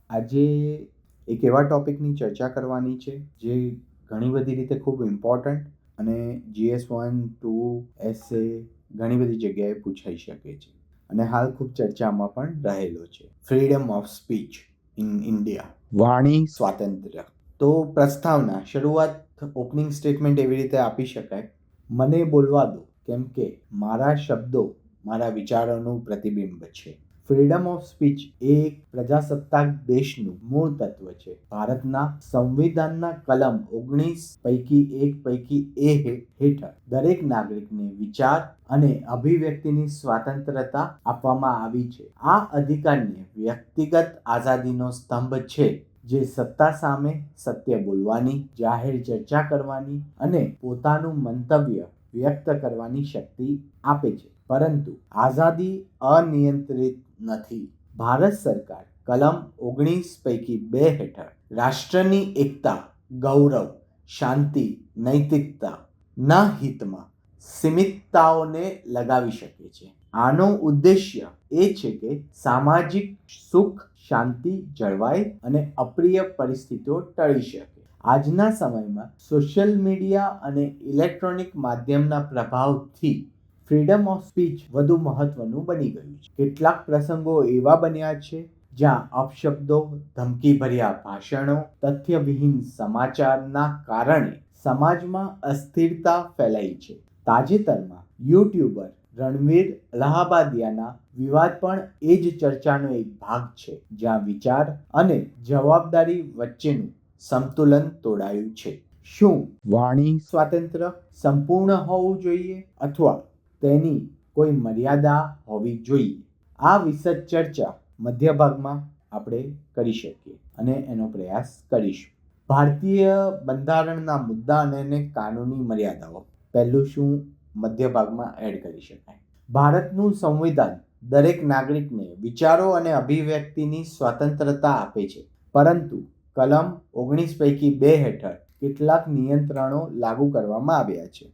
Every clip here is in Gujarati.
આજે એક એવા ટૉપિકની ચર્ચા કરવાની છે જે ઘણી બધી રીતે ખૂબ ઇમ્પોર્ટન્ટ અને GS1, 2, એસએ ઘણી બધી જગ્યાએ પૂછાઈ શકે છે અને હાલ ખૂબ ચર્ચામાં પણ રહેલો છે. Freedom of speech in India, વાણી સ્વાતંત્ર્ય. તો પ્રસ્તાવના શરૂઆત ઓપનિંગ સ્ટેટમેન્ટ એવી રીતે આપી શકાય: મને બોલવા દો, કેમ કે મારા શબ્દો મારા વિચારોનું પ્રતિબિંબ છે. ફ્રીડમ ઓફ સ્પીચ એ એક પ્રજાસત્તાક દેશનું મૂળ તત્વ છે. ભારતના સંવિધાનના કલમ 19 પૈકી એ હેઠળ દરેક નાગરિકને વિચાર અને અભિવ્યક્તિની સ્વતંત્રતા આપવામાં આવી છે. આ અધિકારને વ્યક્તિગત આઝાદીનો સ્તંભ છે, જે સત્તા સામે સત્ય બોલવાની, જાહેર ચર્ચા કરવાની અને પોતાનું મંતવ્ય વ્યક્ત કરવાની શક્તિ આપે છે. પરંતુ આઝાદી અનિયંત્રિત નથી. ભારત સરકાર કલમ 19 પૈકી 2 હેઠળ રાષ્ટ્રની એકતા, ગૌરવ, શાંતિ, નૈતિકતાના હિતમાં સીમિતતાઓને લગાવી શકે છે. આનો ઉદ્દેશ્ય એ છે કે સામાજિક સુખ શાંતિ જળવાય અને અપ્રિય પરિસ્થિતિઓ ટળી શકે. આજના સમયમાં સોશિયલ મીડિયા અને ઇલેક્ટ્રોનિક માધ્યમના પ્રભાવથી ફ્રીડમ ઓફ સ્પીચ વધુ મહત્વનું બની ગયું છે. કેટલાક પ્રસંગો એવા બન્યા છે જ્યાં અપશબ્દો, ધમકીભર્યા ભાષણો, તથ્યવિહીન સમાચારના કારણે સમાજમાં અસ્થિરતા ફેલાઈ છે. તાજેતરમાં યુટ્યુબર રણવીર અલ્હાબાદિયાના વિવાદ પણ એ જ ચર્ચાનો એક ભાગ છે, જ્યાં વિચાર અને જવાબદારી વચ્ચેનું સંતુલન તોડાયું છે. શું વાણી સ્વાતંત્ર્ય સંપૂર્ણ હોવું જોઈએ અથવા તેની કોઈ મર્યાદા હોવી જોઈએ? આ વિશદ ચર્ચા મધ્ય ભાગમાં આપણે કરી શકીએ અને એનો પ્રયાસ કરીશું. ભારતીય બંધારણના મુદ્દા અને કાનૂની મર્યાદાઓ. પહેલું શું મધ્ય ભાગમાં એડ કરી શકાય? ભારતનું સંવિધાન દરેક નાગરિકને વિચારો અને અભિવ્યક્તિની સ્વતંત્રતા આપે છે, પરંતુ કલમ 19 પૈકી 2 હેઠળ કેટલાક નિયંત્રણો લાગુ કરવામાં આવ્યા છે,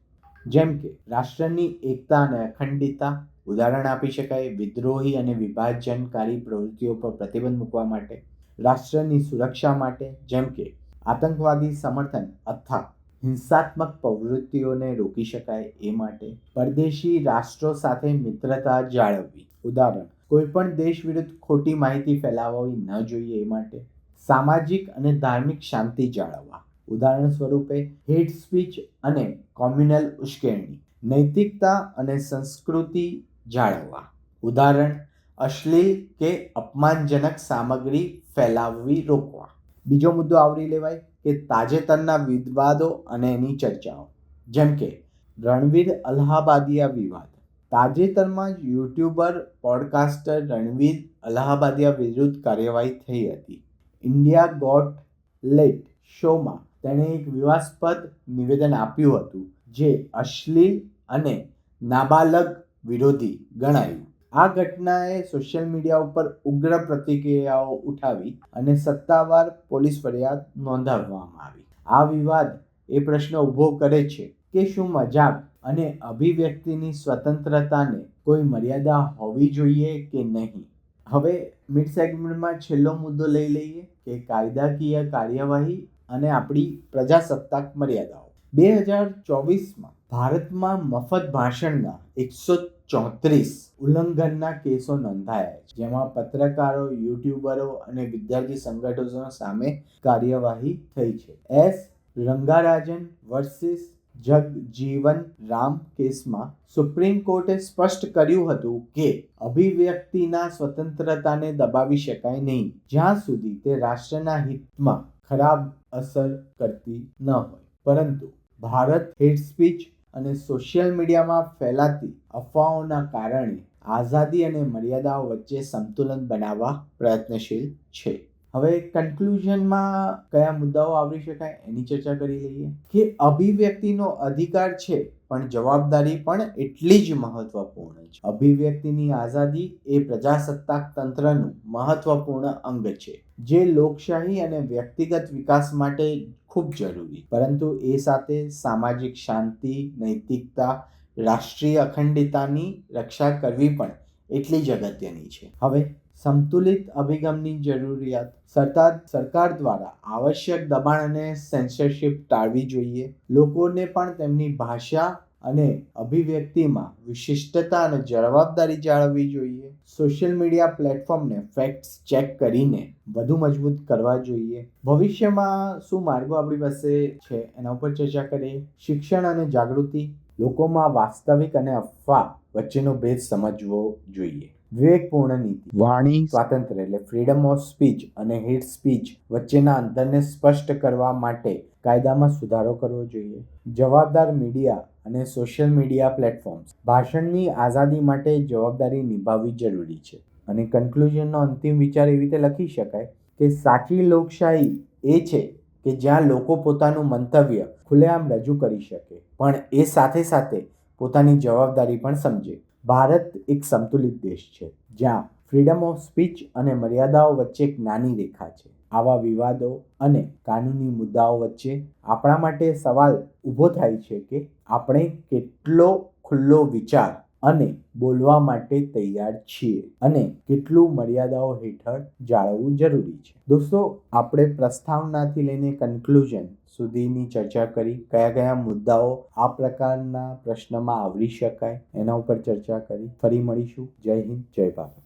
જેમ કે રાષ્ટ્રની એકતા અને અખંડિતતા. ઉદાહરણ આપી શકાય: વિદ્રોહી અને વિભાજનકારી પ્રવૃત્તિઓ પર પ્રતિબંધ મૂકવા માટે, રાષ્ટ્રની સુરક્ષા માટે, જેમ કે આતંકવાદી સમર્થન અથવા હિંસાત્મક પ્રવૃત્તિઓને રોકી શકાય એ માટે, પરદેશી રાષ્ટ્રો સાથે મિત્રતા જાળવવી. ઉદાહરણ: કોઈપણ દેશ વિરુદ્ધ ખોટી માહિતી ફેલાવવી ન જોઈએ એ માટે, સામાજિક અને ધાર્મિક શાંતિ જાળવવા. ઉદાહરણ સ્વરૂપે હેટ સ્પીચ અને કોમ્યુનલ ઉશ્કેરણી. નૈતિકતા અને સંસ્કૃતિ જાળવવા. ઉદાહરણ: અશ્લીલ કે અપમાનજનક સામગ્રી ફેલાવવી રોકવા. બીજો મુદ્દો આવરી લેવાય કે તાજેતરના વિવાદો અને એની ચર્ચાઓ, જેમ કે રણવીર અલ્હાબાદિયા વિવાદ. તાજેતરમાં જ યુટ્યુબર પોડકાસ્ટર રણવીર અલ્હાબાદિયા વિરુદ્ધ કાર્યવાહી થઈ હતી. ઇન્ડિયા ગોટ લેટ શોમાં તેણે એક વિવાદાસ્પદ નિવેદન આપ્યું હતું, જે અશ્લીલ અને નાબાલગ વિરોધી ગણાયું. આ ઘટનાએ સોશિયલ મીડિયા ઉપર ઉગ્ર પ્રતિક્રિયાઓ ઉઠાવી અને સત્તાવાર પોલીસ ફરિયાદ નોંધાવવામાં આવી. આ વિવાદ એ પ્રશ્ન ઊભો કરે છે કે શું મજાક અને અભિવ્યક્તિની સ્વતંત્રતાને કોઈ મર્યાદા હોવી જોઈએ કે નહીં. હવે મિડ સેગમેન્ટમાં છેલ્લો મુદ્દો લઈ લઈએ કે કાયદાકીય કાર્યવાહી અને આપણી પ્રજાસત્તાક મર્યાદાઓ. 2024માં ભારતમાં મફત ભાષણના 134 ઉલ્લંઘનના કેસો નોંધાયા છે, જેમાં પત્રકારો, યુટ્યુબરો અને વિદ્યાર્થી સંગઠનો સામે કાર્યવાહી થઈ છે. એસ રંગારાજન વર્સિસ જગજીવન રામ કેસમાં સુપ્રીમ કોર્ટે સ્પષ્ટ કર્યું હતું કે અભિવ્યક્તિના સ્વતંત્રતાને દબાવી શકાય નહીં, જ્યાં સુધી તે રાષ્ટ્રના હિતમાં ખરાબ અસર કરતી ન હોય. પરંતુ ભારત હેટ સ્પીચ અને સોશિયલ મીડિયામાં ફેલાતી અફવાઓના કારણે આઝાદી અને મર્યાદાઓ વચ્ચે સંતુલન બનાવવા પ્રયત્નશીલ છે. હવે કન્ક્લુઝનમાં કયા મુદ્દાઓ આવરી શકાય એની ચર્ચા કરી લઈએ કે અભિવ્યક્તિનો અધિકાર છે, પણ જવાબદારી પણ એટલી જ મહત્વપૂર્ણ છે. અભિવ્યક્તિની આઝાદી એ પ્રજાસત્તાક તંત્રનું મહત્વપૂર્ણ અંગ છે, જે લોકશાહી અને વ્યક્તિગત વિકાસ માટે ખૂબ જરૂરી, પરંતુ એ સાથે સામાજિક શાંતિ, નૈતિકતા, રાષ્ટ્રીય અખંડિતતાની રક્ષા કરવી પણ એટલી જ અગત્યની છે. હવે સંતુલિત અભિગમની જરૂરિયાત. સરકાર દ્વારા આવશ્યક દબાણ અને સેન્સરશિપ ટાળવી જોઈએ. લોકોને પણ તેમની ભાષા અને અભિવ્યક્તિમાં વિશિષ્ટતા અને જવાબદારી જાળવવી જોઈએ. સોશિયલ મીડિયા પ્લેટફોર્મને ફેક્ટ્સ ચેક કરીને વધુ મજબૂત કરવા જોઈએ. ભવિષ્યમાં શું માર્ગો આપણી પાસે છે એના ઉપર ચર્ચા કરીએ. શિક્ષણ અને જાગૃતિ. લોકોમાં વાસ્તવિક અને અફવા વચ્ચેનો ભેદ સમજવો જોઈએ. વિવેકપૂર્ણ નીતિ. વાણી સ્વાતંત્ર્ય એટલે ફ્રીડમ ઓફ સ્પીચ અને હેટ સ્પીચ વચ્ચેના અંતરને સ્પષ્ટ કરવા માટે કાયદામાં સુધારો કરવો જોઈએ. જવાબદાર મીડિયા અને સોશિયલ મીડિયા પ્લેટફોર્મ્સ. ભાષણની આઝાદી માટે જવાબદારી નિભાવવી જરૂરી છે. અને કન્ક્લુઝનનો અંતિમ વિચાર એવી રીતે લખી શકાય કે સાચી લોકશાહી એ છે કે જ્યાં લોકો પોતાનું મંતવ્ય ખુલ્લેઆમ રજૂ કરી શકે, પણ એ સાથે સાથે પોતાની જવાબદારી પણ સમજે. ભારત એક સંતુલિત દેશ છે જ્યાં ફ્રીડમ ઓફ સ્પીચ અને મર્યાદાઓ વચ્ચે એક નાની રેખા છે. આવા વિવાદો અને કાનૂની મુદ્દાઓ વચ્ચે આપણા માટે સવાલ ઊભો થાય છે કે આપણે કેટલો ખુલ્લો વિચાર અને બોલવા માટે તૈયાર છીએ અને કેટલું મર્યાદાઓ હેઠળ જાળવવું જરૂરી છે. દોસ્તો, આપણે પ્રસ્તાવનાથી લઈને કન્ક્લુઝન સુધીની ચર્ચા કરી. કયા કયા મુદ્દાઓ આ પ્રકારના પ્રશ્નમાં આવરી શકાય એના ઉપર ચર્ચા કરી. ફરી મળીશું. જય હિન્દ, જય ભારત.